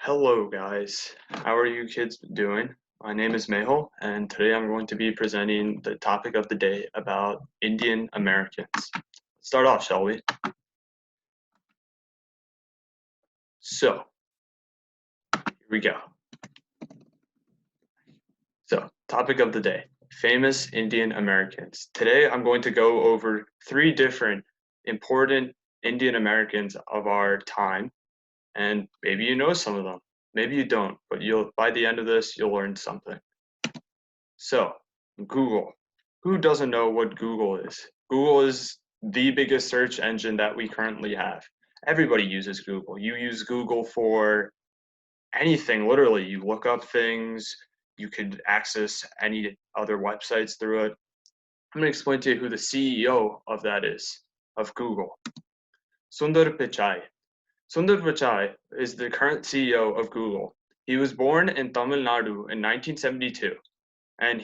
Hello guys, how are you kids doing? My name is Mehul and today I'm going to be presenting the topic of the day about Indian Americans. Let's start off, shall we? So, here we go. So, topic of the day, famous Indian Americans. Today I'm going to go over three different important Indian Americans of our time, and maybe you know some of them, maybe you don't, but by the end of this you'll learn something. So, Google. Who doesn't know what Google is? Google is the biggest search engine that we currently have. Everybody uses Google. You use Google for anything, literally. You look up things, you could access any other websites through it. I'm going to explain to you who the CEO of that is, of Google. Sundar Pichai. Sundar Pichai is the current CEO of Google. He was born in Tamil Nadu in 1972. And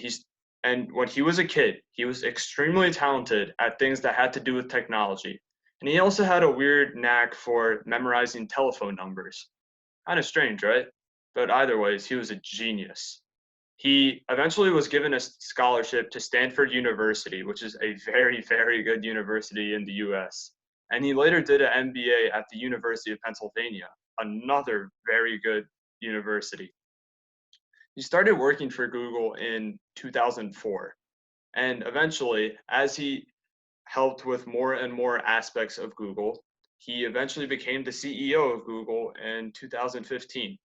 when he was a kid, he was extremely talented at things that had to do with technology. And he also had a weird knack for memorizing telephone numbers. Kind of strange, right? But either ways, he was a genius. He eventually was given a scholarship to Stanford University, which is a very, very good university in the US. And he later did an MBA at the University of Pennsylvania, another very good university. He started working for Google in 2004. And eventually, as he helped with more and more aspects of Google, he eventually became the CEO of Google in 2015.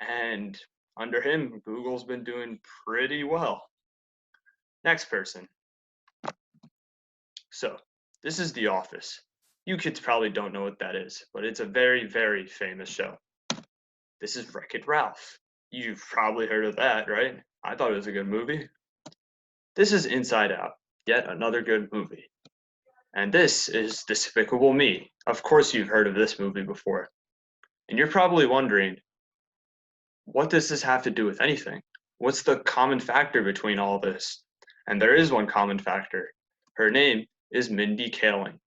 And under him, Google's been doing pretty well. Next person. So, this is The Office. You kids probably don't know what that is, but it's a very, very famous show. This is Wreck-It Ralph. You've probably heard of that, right? I thought it was a good movie. This is Inside Out, yet another good movie. And this is Despicable Me. Of course you've heard of this movie before. And you're probably wondering, what does this have to do with anything? What's the common factor between all this? And there is one common factor. Her name is Mindy Kaling.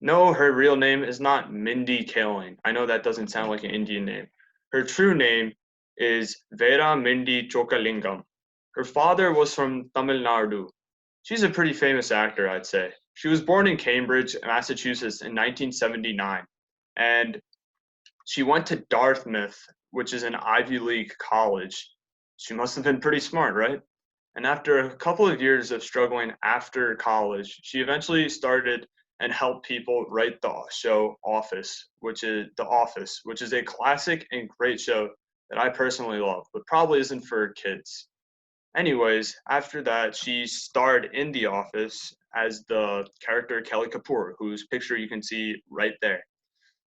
No, her real name is not Mindy Kaling. I know that doesn't sound like an Indian name. Her true name is Vera Mindy Chokalingam. Her father was from Tamil Nadu. She's a pretty famous actor, I'd say. She was born in Cambridge, Massachusetts in 1979, and she went to Dartmouth, which is an Ivy League college. She must have been pretty smart, right? And after a couple of years of struggling after college, she eventually started and helped people write the show Office, which is a classic and great show that I personally love, but probably isn't for kids. Anyways, after that, she starred in The Office as the character Kelly Kapoor, whose picture you can see right there.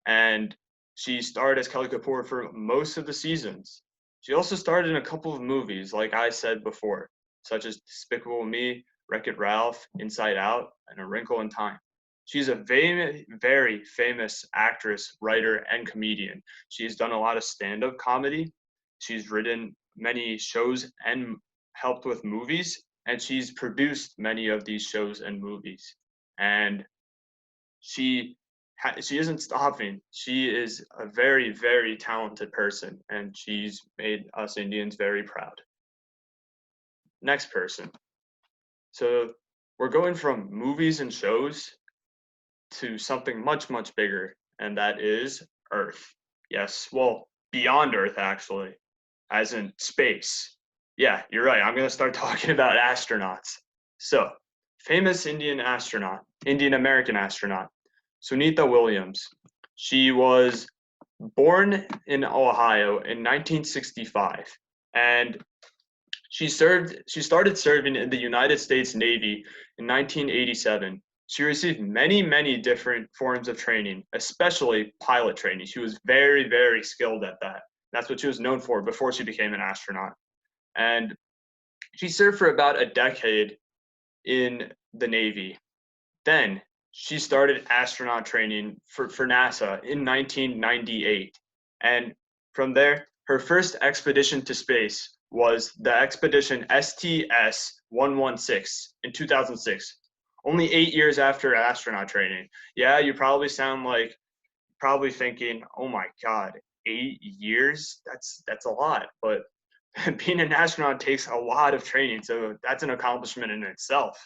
And she starred as Kelly Kapoor for most of the seasons. She also starred in a couple of movies, like I said before, such as Despicable Me, Wreck-It Ralph, Inside Out, and A Wrinkle in Time. She's a very, very famous actress, writer, and comedian. She's done a lot of stand-up comedy. She's written many shows and helped with movies, and she's produced many of these shows and movies. And she she isn't stopping. She is a very, very talented person, and she's made us Indians very proud. Next person. So we're going from movies and shows to something much, much bigger, and that is Earth. Yes, well, beyond Earth, actually, as in space. Yeah, you're right. I'm going to start talking about astronauts. So, famous Indian astronaut, Indian American astronaut, Sunita Williams. She was born in Ohio in 1965, and she started serving in the United States Navy in 1987. She received many, many different forms of training, especially pilot training. She was very, very skilled at that. That's what she was known for before she became an astronaut. And she served for about a decade in the Navy. Then she started astronaut training for NASA in 1998. And from there, her first expedition to space was the expedition STS-116 in 2006, only 8 years after astronaut training. Yeah, you probably sound like, probably thinking, oh my God, 8 years. That's a lot, but being an astronaut takes a lot of training, so that's an accomplishment in itself.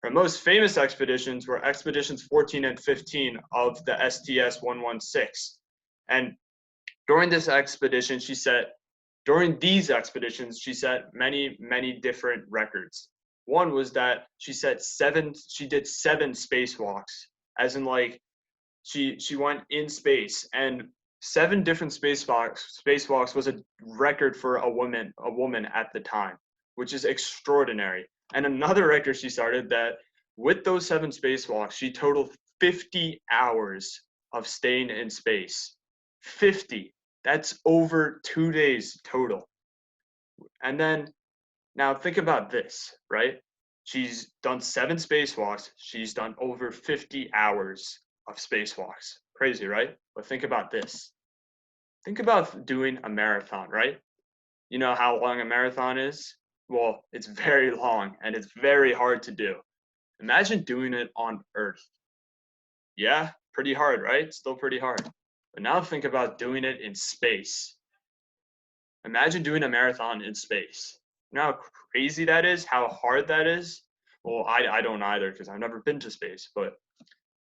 Her most famous expeditions were expeditions 14 and 15 of the STS-116. And during this expedition, during these expeditions, she set many, many different records. One was that she did 7 spacewalks, as in like she went in space, and 7 different spacewalks was a record for a woman at the time, which is extraordinary. And another record she started, that with those 7 spacewalks, she totaled 50 hours of staying in space. 50. That's over 2 days total. And then now think about this, right? She's done 7 spacewalks. She's done over 50 hours of spacewalks. Crazy, right? But think about this. Think about doing a marathon, right? You know how long a marathon is? Well, it's very long and it's very hard to do. Imagine doing it on Earth. Yeah, pretty hard, right? Still pretty hard. But now think about doing it in space. Imagine doing a marathon in space. You know how crazy that is? How hard that is? Well, I don't either because I've never been to space, but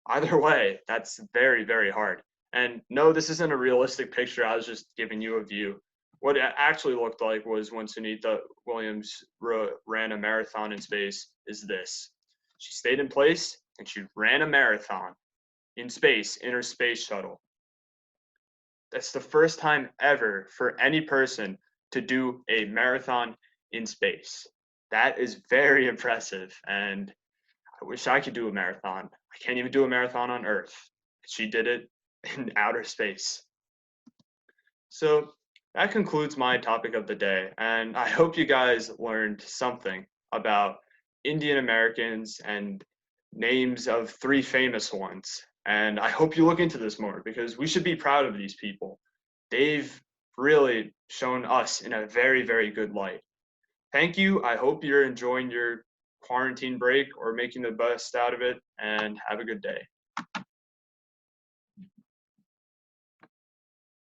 either way, that's very, very hard. And no, this isn't a realistic picture. I was just giving you a view. What it actually looked like was when Sunita Williams ran a marathon in space is this. She stayed in place and she ran a marathon in space in her space shuttle. That's the first time ever for any person to do a marathon in space. That is very impressive, and I wish I could do a marathon. I can't even do a marathon on Earth. She did it in outer space. So that concludes my topic of the day, and I hope you guys learned something about Indian Americans and names of 3 famous ones. And I hope you look into this more because we should be proud of these people. They've really shown us in a very, very good light. Thank you. I hope you're enjoying your quarantine break or making the best out of it, and have a good day.